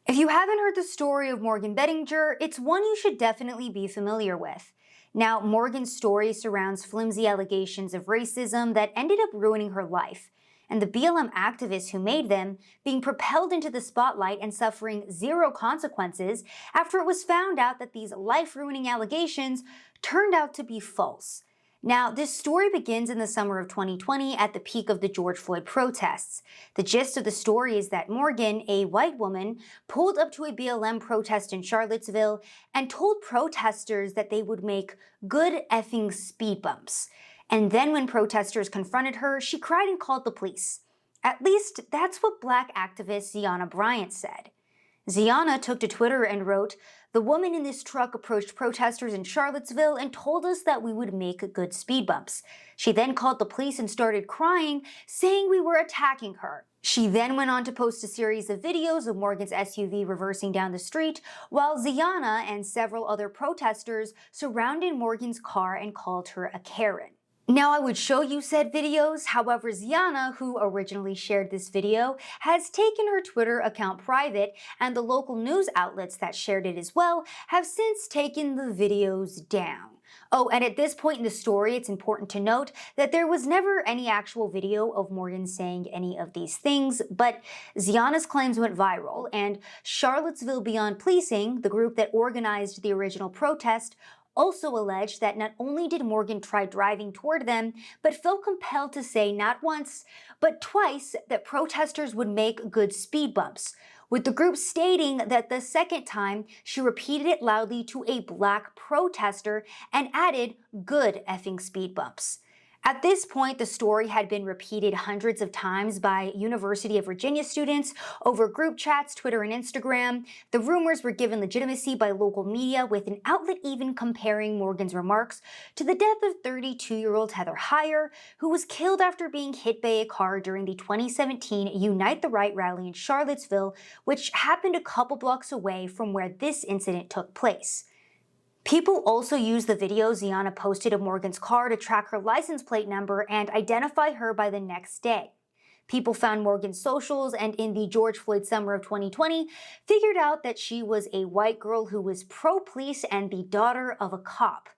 If you haven't heard the story of Morgan Bettinger, it's one you should definitely be familiar with. Now, Morgan's story surrounds flimsy allegations of racism that ended up ruining her life, and the BLM activists who made them being propelled into the spotlight and suffering zero consequences after it was found out that these life-ruining allegations turned out to be false. Now, this story begins in the summer of 2020 at the peak of the George Floyd protests. The gist of the story is that Morgan, a white woman, pulled up to a BLM protest in Charlottesville and told protesters that they would make good effing speed bumps. And then when protesters confronted her, she cried and called the police. At least that's what Black activist Zyhana Bryant said. Zyhana took to Twitter and wrote, "The woman in this truck approached protesters in Charlottesville and told us that we would make good speed bumps. She then called the police and started crying, saying we were attacking her." She then went on to post a series of videos of Morgan's SUV reversing down the street, while Zyhana and several other protesters surrounded Morgan's car and called her a Karen. Now, I would show you said videos, however, Zyhana, who originally shared this video, has taken her Twitter account private, and the local news outlets that shared it as well have since taken the videos down. Oh, and at this point in the story, it's important to note that there was never any actual video of Morgan saying any of these things, but Zyhana's claims went viral, and Charlottesville Beyond Policing, the group that organized the original protest, also alleged that not only did Morgan try driving toward them, but felt compelled to say not once, but twice that protesters would make good speed bumps, with the group stating that the second time she repeated it loudly to a Black protester and added good effing speed bumps. At this point, the story had been repeated hundreds of times by University of Virginia students over group chats, Twitter, and Instagram. The rumors were given legitimacy by local media, with an outlet even comparing Morgan's remarks to the death of 32-year-old Heather Heyer, who was killed after being hit by a car during the 2017 Unite the Right rally in Charlottesville, which happened a couple blocks away from where this incident took place. People also used the video Zyhana posted of Morgan's car to track her license plate number and identify her by the next day. People found Morgan's socials and in the George Floyd summer of 2020 figured out that she was a white girl who was pro-police and the daughter of a cop.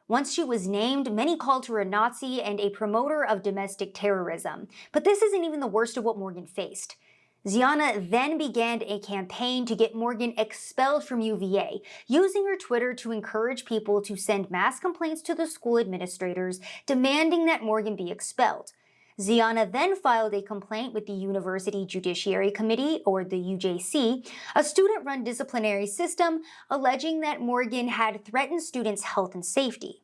Once she was named, many called her a Nazi and a promoter of domestic terrorism. But this isn't even the worst of what Morgan faced. Zyhana then began a campaign to get Morgan expelled from UVA, using her Twitter to encourage people to send mass complaints to the school administrators demanding that Morgan be expelled. Zyhana then filed a complaint with the University Judiciary Committee, or the UJC, a student-run disciplinary system, alleging that Morgan had threatened students' health and safety.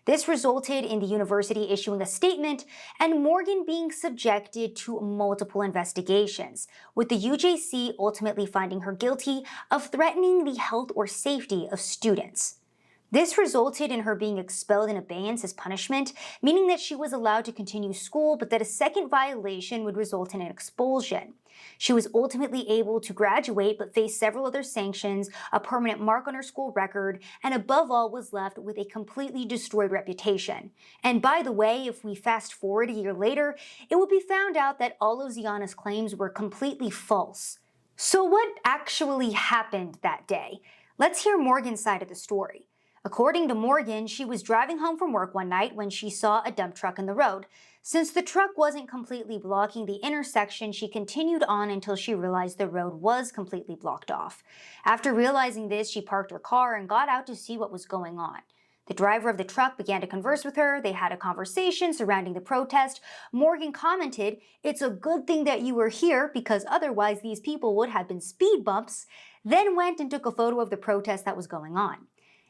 This resulted in the university issuing a statement and Morgan being subjected to multiple investigations, with the UJC ultimately finding her guilty of threatening the health or safety of students. This resulted in her being expelled in abeyance as punishment, meaning that she was allowed to continue school, but that a second violation would result in an expulsion. She was ultimately able to graduate, but faced several other sanctions, a permanent mark on her school record, and above all was left with a completely destroyed reputation. And by the way, if we fast forward a year later, it will be found out that all of Zyhana's claims were completely false. So what actually happened that day? Let's hear Morgan's side of the story. According to Morgan, she was driving home from work one night when she saw a dump truck in the road. Since the truck wasn't completely blocking the intersection, she continued on until she realized the road was completely blocked off. After realizing this, she parked her car and got out to see what was going on. The driver of the truck began to converse with her. They had a conversation surrounding the protest. Morgan commented, "It's a good thing that you were here because otherwise these people would have been speed bumps," then went and took a photo of the protest that was going on.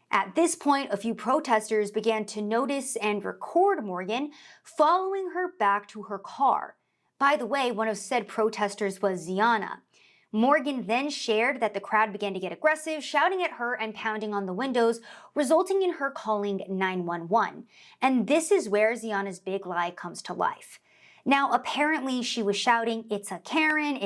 At this point, a few protesters began to notice and record Morgan, following her back to her car. By the way, one of said protesters was Zyhana. Morgan then shared that the crowd began to get aggressive, shouting at her and pounding on the windows, resulting in her calling 911. And this is where Zyhana's big lie comes to life. Now, apparently she was shouting, it's a Karen,"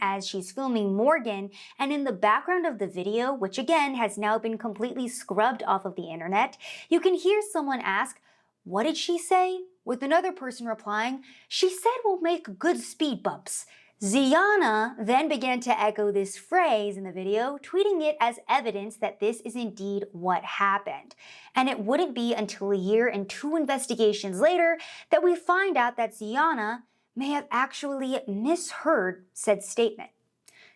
as she's filming Morgan, and in the background of the video, which again has now been completely scrubbed off of the internet, you can hear someone ask, "What did she say?" with another person replying, "She said we'll make good speed bumps." Zyhana then began to echo this phrase in the video, tweeting it as evidence that this is indeed what happened. And it wouldn't be until a year and 2 investigations later that we find out that Zyhana may have actually misheard said statement.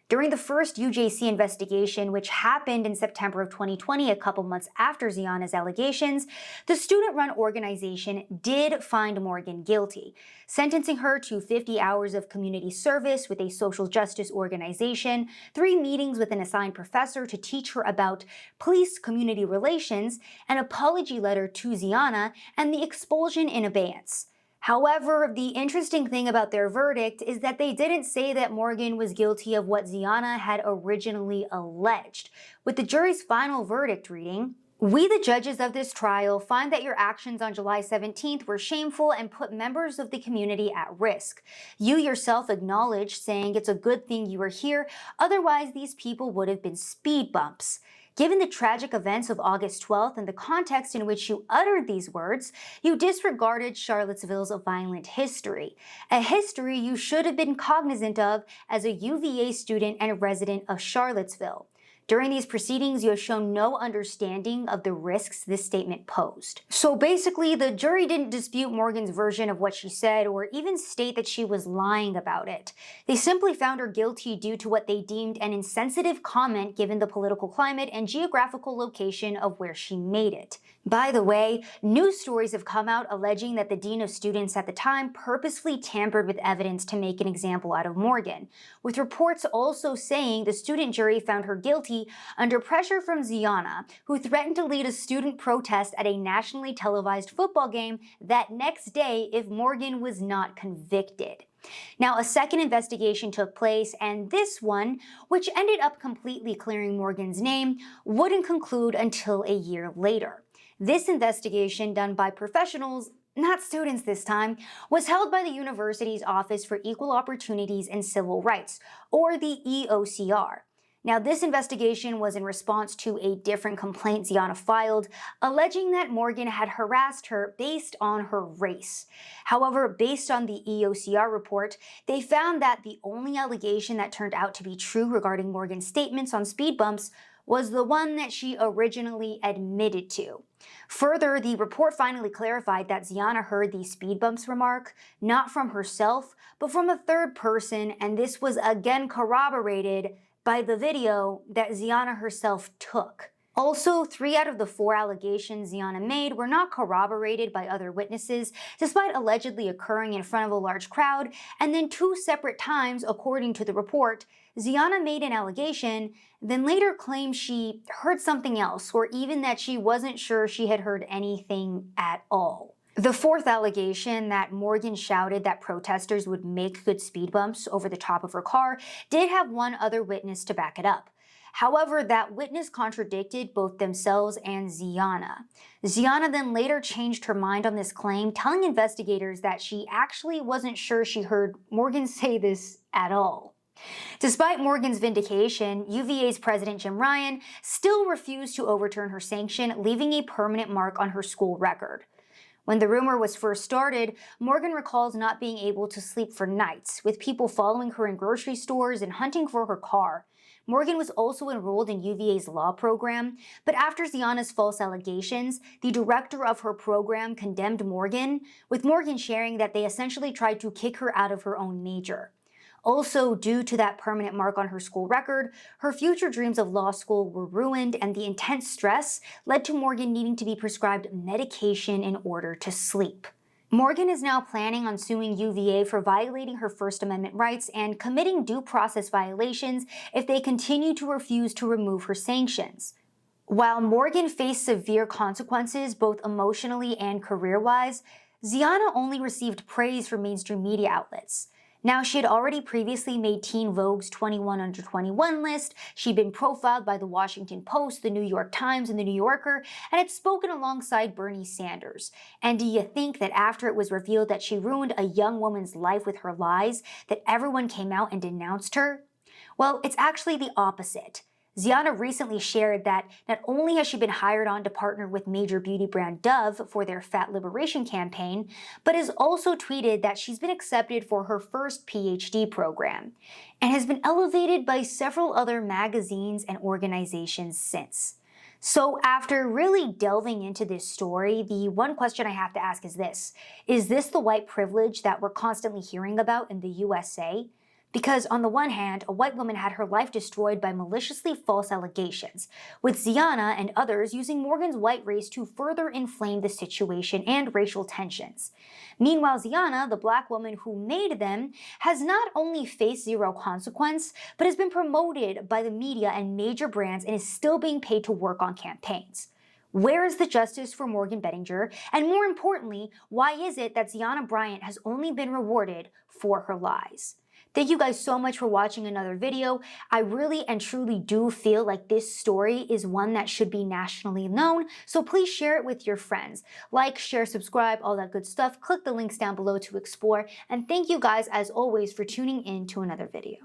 During the first UJC investigation, which happened in September of 2020, a couple months after Zyhana's allegations, the student-run organization did find Morgan guilty, sentencing her to 50 hours of community service with a social justice organization, 3 meetings with an assigned professor to teach her about police-community relations, an apology letter to Zyhana, and the expulsion in abeyance. However, the interesting thing about their verdict is that they didn't say that Morgan was guilty of what Zyhana had originally alleged, with the jury's final verdict reading, "We, the judges of this trial, find that your actions on July 17th were shameful and put members of the community at risk. You yourself acknowledged, saying it's a good thing you were here, otherwise these people would have been speed bumps. Given the tragic events of August 12th and the context in which you uttered these words, you disregarded Charlottesville's violent history, a history you should have been cognizant of as a UVA student and a resident of Charlottesville. During these proceedings, you have shown no understanding of the risks this statement posed." So basically, the jury didn't dispute Morgan's version of what she said or even state that she was lying about it. They simply found her guilty due to what they deemed an insensitive comment given the political climate and geographical location of where she made it. By the way, news stories have come out alleging that the dean of students at the time purposefully tampered with evidence to make an example out of Morgan, with reports also saying the student jury found her guilty under pressure from Zyhana, who threatened to lead a student protest at a nationally televised football game that next day if Morgan was not convicted. Now, a second investigation took place, and this one, which ended up completely clearing Morgan's name, wouldn't conclude until a year later. This investigation, done by professionals, not students this time, was held by the university's Office for Equal Opportunities and Civil Rights, or the EOCR. Now, this investigation was in response to a different complaint Zyhana filed, alleging that Morgan had harassed her based on her race. However, based on the EOCR report, they found that the only allegation that turned out to be true regarding Morgan's statements on speed bumps was the one that she originally admitted to. Further, the report finally clarified that Zyhana heard the speed bumps remark not from herself, but from a third person, and this was again corroborated by the video that Zyhana herself took. Also, 3 out of the 4 allegations Zyhana made were not corroborated by other witnesses, despite allegedly occurring in front of a large crowd, and then 2 separate times, according to the report, Zyhana made an allegation, then later claimed she heard something else, or even that she wasn't sure she had heard anything at all. The 4th allegation, that Morgan shouted that protesters would make good speed bumps over the top of her car, did have one other witness to back it up. However, that witness contradicted both themselves and Zyhana. Zyhana then later changed her mind on this claim, telling investigators that she actually wasn't sure she heard Morgan say this at all. Despite Morgan's vindication, UVA's president Jim Ryan still refused to overturn her sanction, leaving a permanent mark on her school record. When the rumor was first started, Morgan recalls not being able to sleep for nights, with people following her in grocery stores and hunting for her car. Morgan was also enrolled in UVA's law program, but after Zyhana's false allegations, the director of her program condemned Morgan, with Morgan sharing that they essentially tried to kick her out of her own major. Also, due to that permanent mark on her school record, her future dreams of law school were ruined, and the intense stress led to Morgan needing to be prescribed medication in order to sleep. Morgan is now planning on suing UVA for violating her First Amendment rights and committing due process violations if they continue to refuse to remove her sanctions. While Morgan faced severe consequences both emotionally and career-wise, Zyhana only received praise from mainstream media outlets. Now, she had already previously made Teen Vogue's 21 Under 21 list, she'd been profiled by the Washington Post, the New York Times, and the New Yorker, and had spoken alongside Bernie Sanders. And do you think that after it was revealed that she ruined a young woman's life with her lies, that everyone came out and denounced her? Well, it's actually the opposite. Zyhana recently shared that not only has she been hired on to partner with major beauty brand Dove for their fat liberation campaign, but has also tweeted that she's been accepted for her first PhD program, and has been elevated by several other magazines and organizations since. So after really delving into this story, the one question I have to ask is this: is this the white privilege that we're constantly hearing about in the USA? Because on the one hand, a white woman had her life destroyed by maliciously false allegations, with Zyhana and others using Morgan's white race to further inflame the situation and racial tensions. Meanwhile, Zyhana, the black woman who made them, has not only faced zero consequence, but has been promoted by the media and major brands and is still being paid to work on campaigns. Where is the justice for Morgan Bettinger? And more importantly, why is it that Zyhana Bryant has only been rewarded for her lies? Thank you guys so much for watching another video. I really and truly do feel like this story is one that should be nationally known, so please share it with your friends. Like, share, subscribe, all that good stuff. Click the links down below to explore, and thank you guys as always for tuning in to another video.